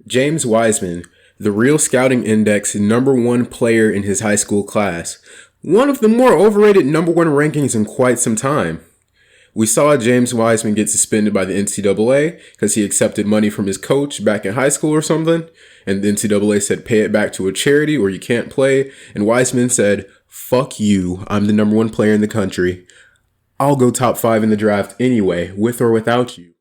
James Wiseman, the real scouting index #1 player in his high school class. One of the more overrated #1 rankings in quite some time. We saw James Wiseman get suspended by the NCAA because he accepted money from his coach back in high school or something. And the NCAA said, pay it back to a charity or you can't play. And Wiseman said, fuck you, I'm the #1 player in the country. I'll go top 5 in the draft anyway, with or without you.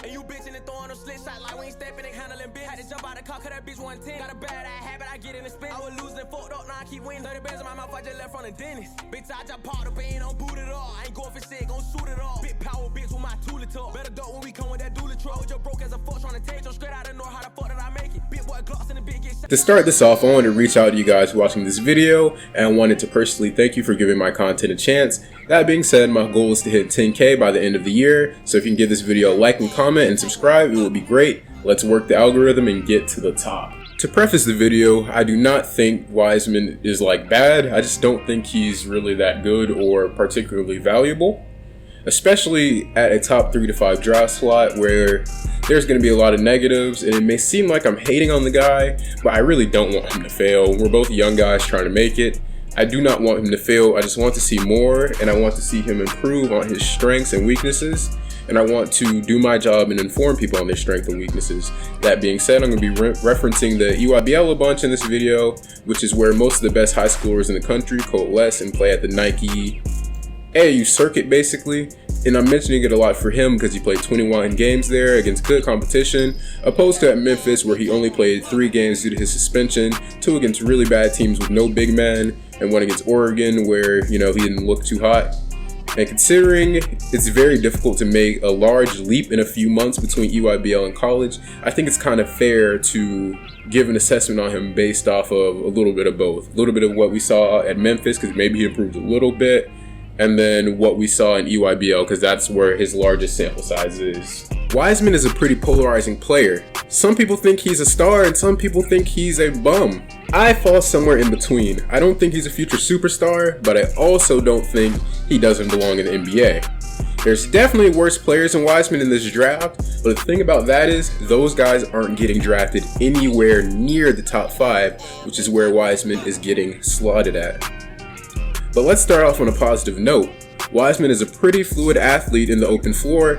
And you bitchin' and throwing them slit shot like we ain't stepping and handling bitch. Had to jump out the car, cause that bitch 110. Got a bad ass habit, I get in the spin. I was losing and fucked up, now I keep winning. 30 bands in my mouth, I just left from the dentist. Bitch, I just popped up, ain't on boot at all. I ain't going for shit, gon' shoot it all. Big power bitch with my toolie talk. Better duck when we come with that dually truck. I was just broke as a fuck, trying to take them straight out of north. How the fuck did I make it? Big boy Glocks in the big get shot. To start this off, I wanted to reach out to you guys watching this video, and I wanted to personally thank you for giving my content a chance. That being said, my goal is to hit 10K by the end of the year, so if you can give this video a like and comment and subscribe, it would be great. Let's work the algorithm and get to the top. To preface the video, I do not think Wiseman is like bad. I just don't think he's really that good or particularly valuable, especially at a top 3 to 5 draft slot where there's going to be a lot of negatives, and it may seem like I'm hating on the guy, but I really don't want him to fail. We're both young guys trying to make it. I do not want him to fail. I just want to see more, and I want to see him improve on his strengths and weaknesses, and I want to do my job and inform people on their strengths and weaknesses. That being said, I'm going to be referencing the EYBL a bunch in this video, which is where most of the best high schoolers in the country coalesce and play at the Nike AAU circuit, basically. And I'm mentioning it a lot for him because he played 21 games there against good competition, opposed to at Memphis where he only played 3 games due to his suspension, 2 against really bad teams with no big man, and 1 against Oregon where, he didn't look too hot. And considering it's very difficult to make a large leap in a few months between EYBL and college, I think it's kind of fair to give an assessment on him based off of a little bit of both. A little bit of what we saw at Memphis, because maybe he improved a little bit, and then what we saw in EYBL, because that's where his largest sample size is. Wiseman is a pretty polarizing player. Some people think he's a star and some people think he's a bum. I fall somewhere in between. I don't think he's a future superstar, but I also don't think he doesn't belong in the NBA. There's definitely worse players than Wiseman in this draft, but the thing about that is those guys aren't getting drafted anywhere near the top 5, which is where Wiseman is getting slotted at. But let's start off on a positive note. Wiseman is a pretty fluid athlete in the open floor,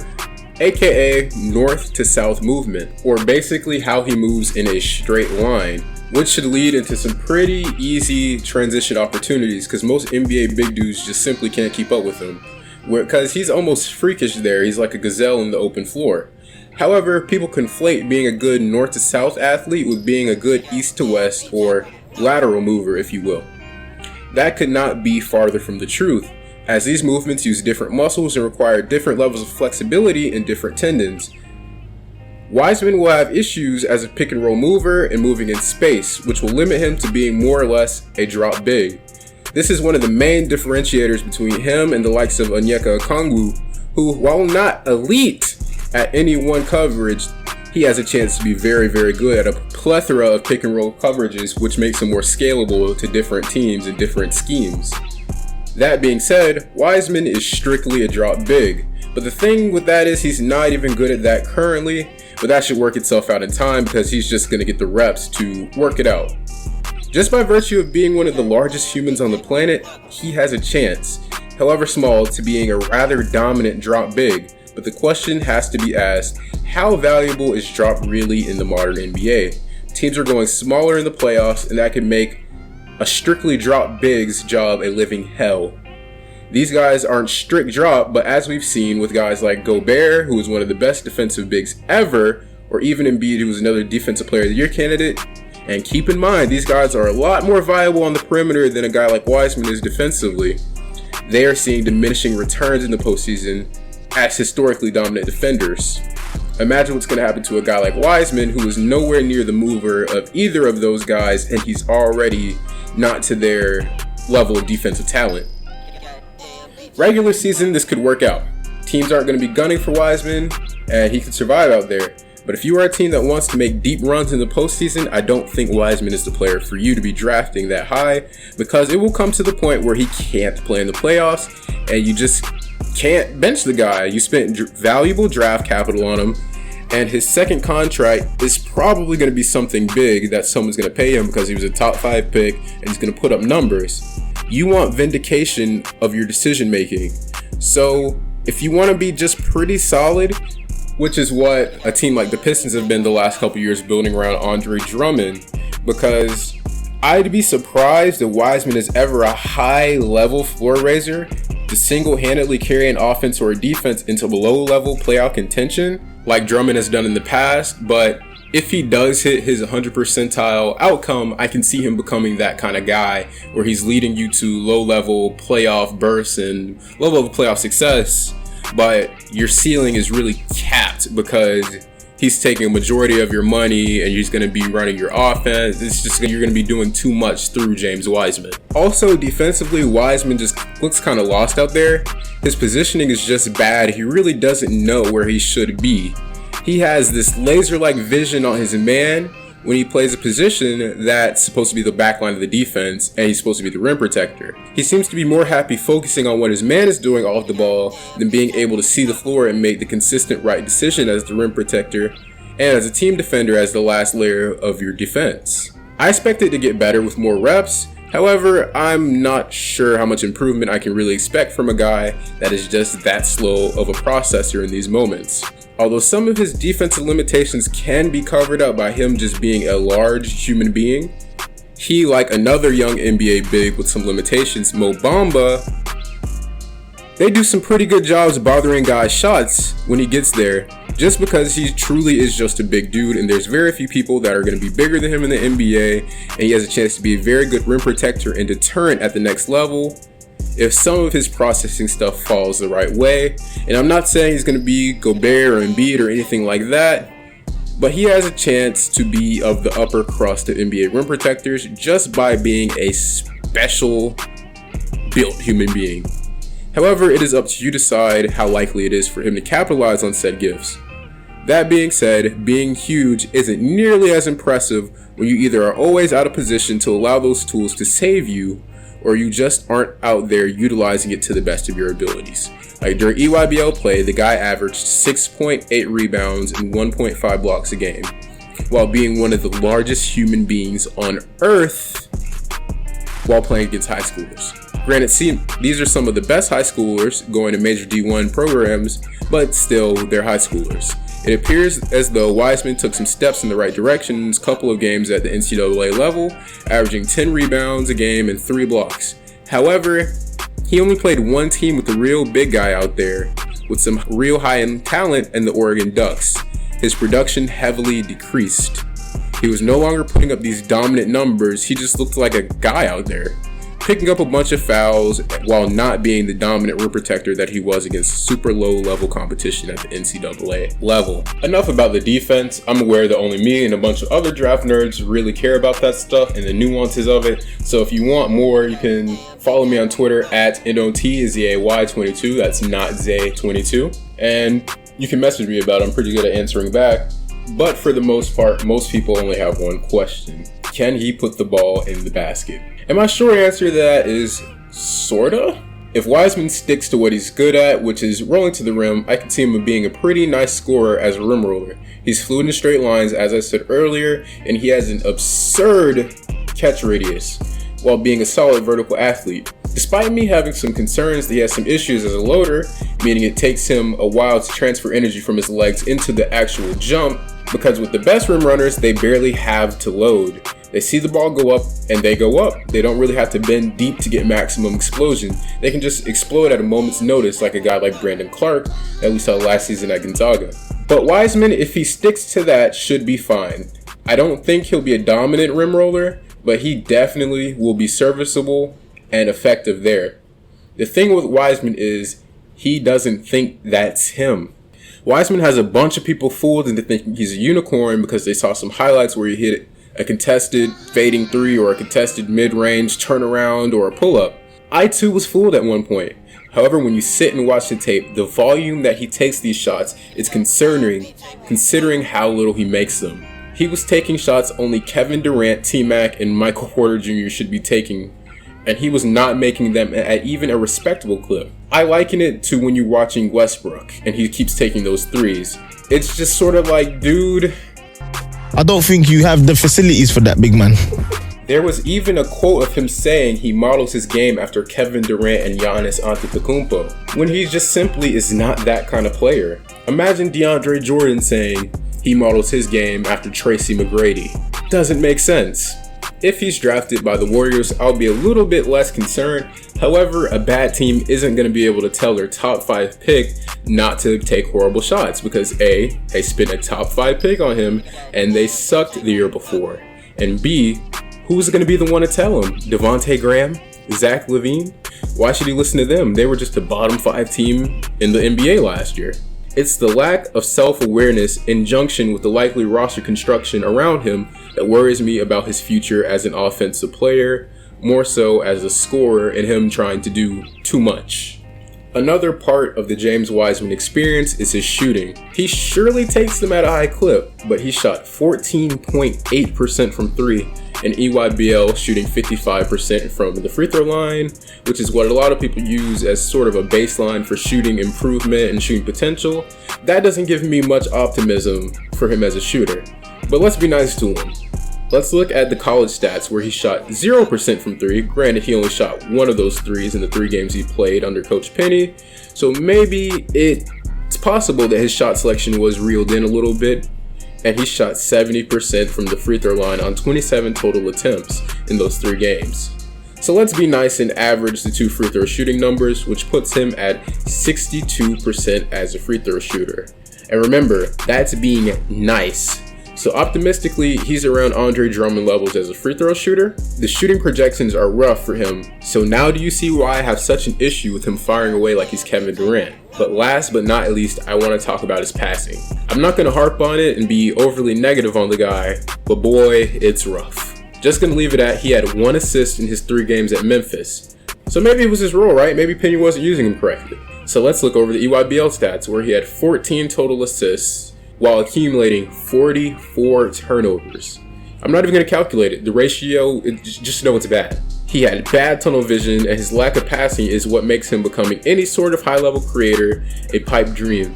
aka north to south movement, or basically how he moves in a straight line, which should lead into some pretty easy transition opportunities because most NBA big dudes just simply can't keep up with him, because he's almost freakish there. He's like a gazelle in the open floor. However, people conflate being a good north to south athlete with being a good east to west or lateral mover, if you will. That could not be farther from the truth, as these movements use different muscles and require different levels of flexibility in different tendons. Wiseman will have issues as a pick and roll mover and moving in space, which will limit him to being more or less a drop big. This is one of the main differentiators between him and the likes of Onyeka Okongwu, who, while not elite at any one coverage, he has a chance to be very, very good at a plethora of pick and roll coverages, which makes him more scalable to different teams and different schemes. That being said, Wiseman is strictly a drop big, but the thing with that is he's not even good at that currently, but that should work itself out in time because he's just going to get the reps to work it out. Just by virtue of being one of the largest humans on the planet, he has a chance, however small, to being a rather dominant drop big, but the question has to be asked, how valuable is drop really in the modern NBA? Teams are going smaller in the playoffs, and that could make a strictly drop big's job a living hell. These guys aren't strict drop, but as we've seen with guys like Gobert, who is one of the best defensive bigs ever, or even Embiid, who is another defensive player of the year candidate. And keep in mind, these guys are a lot more viable on the perimeter than a guy like Wiseman is defensively. They are seeing diminishing returns in the postseason as historically dominant defenders. Imagine what's going to happen to a guy like Wiseman, who is nowhere near the mover of either of those guys, and he's already not to their level of defensive talent. Regular season, this could work out. Teams aren't going to be gunning for Wiseman, and he could survive out there. But if you are a team that wants to make deep runs in the postseason, I don't think Wiseman is the player for you to be drafting that high, because it will come to the point where he can't play in the playoffs, and you just can't bench the guy. You spent valuable draft capital on him, and his second contract is probably going to be something big that someone's going to pay him because he was a top 5 pick and he's going to put up numbers. You want vindication of your decision making. So if you want to be just pretty solid, which is what a team like the Pistons have been the last couple years building around Andre Drummond, because I'd be surprised if Wiseman is ever a high-level floor raiser to single-handedly carry an offense or a defense into low-level playoff contention like Drummond has done in the past. But if he does hit his 100 percentile outcome, I can see him becoming that kind of guy where he's leading you to low-level playoff bursts and low-level playoff success, but your ceiling is really capped because he's taking a majority of your money and he's going to be running your offense. It's just, you're going to be doing too much through James Wiseman. Also, defensively, Wiseman just looks kind of lost out there. His positioning is just bad. He really doesn't know where he should be. He has this laser-like vision on his man when he plays a position that's supposed to be the backline of the defense and he's supposed to be the rim protector. He seems to be more happy focusing on what his man is doing off the ball than being able to see the floor and make the consistent right decision as the rim protector and as a team defender as the last layer of your defense. I expect it to get better with more reps. However, I'm not sure how much improvement I can really expect from a guy that is just that slow of a processor in these moments. Although some of his defensive limitations can be covered up by him just being a large human being, he, like another young NBA big with some limitations, Mo Bamba, they do some pretty good jobs bothering guys' shots when he gets there, just because he truly is just a big dude, and there's very few people that are going to be bigger than him in the NBA, and he has a chance to be a very good rim protector and deterrent at the next level if some of his processing stuff falls the right way. And I'm not saying he's going to be Gobert or Embiid or anything like that, but he has a chance to be of the upper crust of NBA rim protectors just by being a special built human being. However, it is up to you to decide how likely it is for him to capitalize on said gifts. That being said, being huge isn't nearly as impressive when you either are always out of position to allow those tools to save you, or you just aren't out there utilizing it to the best of your abilities. Like during EYBL play, the guy averaged 6.8 rebounds and 1.5 blocks a game, while being one of the largest human beings on earth while playing against high schoolers. Granted, these are some of the best high schoolers going to major D1 programs, but still, they're high schoolers. It appears as though Wiseman took some steps in the right direction in his couple of games at the NCAA level, averaging 10 rebounds a game and 3 blocks. However, he only played one team with a real big guy out there with some real high-end talent in the Oregon Ducks. His production heavily decreased. He was no longer putting up these dominant numbers, he just looked like a guy out there, picking up a bunch of fouls while not being the dominant rim protector that he was against super low level competition at the NCAA level. Enough about the defense. I'm aware that only me and a bunch of other draft nerds really care about that stuff and the nuances of it. So if you want more, you can follow me on Twitter at NotZay22. That's NotZay22. And you can message me about it. I'm pretty good at answering back. But for the most part, most people only have one question. Can he put the ball in the basket? And my short answer to that is sorta. If Wiseman sticks to what he's good at, which is rolling to the rim, I can see him being a pretty nice scorer as a rim roller. He's fluid in straight lines, as I said earlier, and he has an absurd catch radius while being a solid vertical athlete. Despite me having some concerns that he has some issues as a loader, meaning it takes him a while to transfer energy from his legs into the actual jump, because with the best rim runners, they barely have to load. They see the ball go up and they go up. They don't really have to bend deep to get maximum explosion. They can just explode at a moment's notice, like a guy like Brandon Clark that we saw last season at Gonzaga. But Wiseman, if he sticks to that, should be fine. I don't think he'll be a dominant rim roller, but he definitely will be serviceable and effective there. The thing with Wiseman is he doesn't think that's him. Wiseman has a bunch of people fooled into thinking he's a unicorn because they saw some highlights where he hit a contested fading three or a contested mid-range turnaround or a pull-up. I too was fooled at one point. However, when you sit and watch the tape, the volume that he takes these shots is concerning considering how little he makes them. He was taking shots only Kevin Durant, T-Mac, and Michael Porter Jr. should be taking, and he was not making them at even a respectable clip. I liken it to when you're watching Westbrook and he keeps taking those threes. It's just sort of like, dude, I don't think you have the facilities for that, big man. There was even a quote of him saying he models his game after Kevin Durant and Giannis Antetokounmpo, when he just simply is not that kind of player. Imagine DeAndre Jordan saying he models his game after Tracy McGrady. Doesn't make sense. If he's drafted by the Warriors, I'll be a little bit less concerned. However, a bad team isn't going to be able to tell their top 5 pick not to take horrible shots because A, they spent a top 5 pick on him and they sucked the year before. And B, who's going to be the one to tell him? Devontae Graham? Zach LaVine? Why should he listen to them? They were just a bottom 5 team in the NBA last year. It's the lack of self-awareness in junction with the likely roster construction around him that worries me about his future as an offensive player, more so as a scorer and him trying to do too much. Another part of the James Wiseman experience is his shooting. He surely takes them at a high clip, but he shot 14.8% from 3 and EYBL shooting 55% from the free throw line, which is what a lot of people use as sort of a baseline for shooting improvement and shooting potential. That doesn't give me much optimism for him as a shooter, but let's be nice to him. Let's look at the college stats where he shot 0% from 3. Granted, he only shot one of those threes in the 3 games he played under Coach Penny, so maybe it's possible that his shot selection was reeled in a little bit, and he shot 70% from the free throw line on 27 total attempts in those 3 games. So let's be nice and average the 2 free throw shooting numbers, which puts him at 62% as a free throw shooter. And remember, that's being nice. So optimistically, he's around Andre Drummond levels as a free throw shooter. The shooting projections are rough for him, so now do you see why I have such an issue with him firing away like he's Kevin Durant? But last but not least, I want to talk about his passing. I'm not going to harp on it and be overly negative on the guy, but boy, it's rough. Just going to leave it at he had 1 assist in his 3 games at Memphis. So maybe it was his role, right? Maybe Penny wasn't using him correctly. So let's look over the EYBL stats where he had 14 total assists while accumulating 44 turnovers. I'm not even going to calculate it. The ratio, just know it's bad. He had bad tunnel vision, and his lack of passing is what makes him becoming any sort of high-level creator a pipe dream.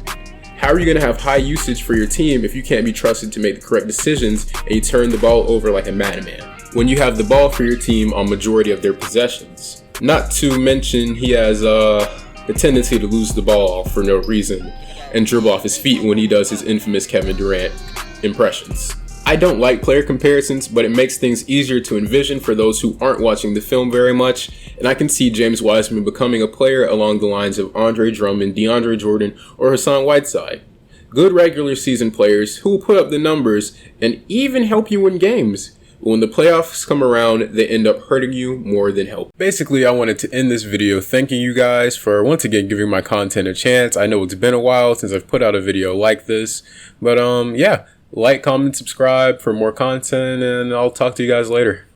How are you going to have high usage for your team if you can't be trusted to make the correct decisions and you turn the ball over like a madman when you have the ball for your team on majority of their possessions? Not to mention he has the tendency to lose the ball for no reason and dribble off his feet when he does his infamous Kevin Durant impressions. I don't like player comparisons, but it makes things easier to envision for those who aren't watching the film very much, and I can see James Wiseman becoming a player along the lines of Andre Drummond, DeAndre Jordan, or Hassan Whiteside. Good regular season players who will put up the numbers and even help you win games. But when the playoffs come around, they end up hurting you more than help. Basically, I wanted to end this video thanking you guys for once again giving my content a chance. I know it's been a while since I've put out a video like this, but yeah, like, comment, subscribe for more content, and I'll talk to you guys later.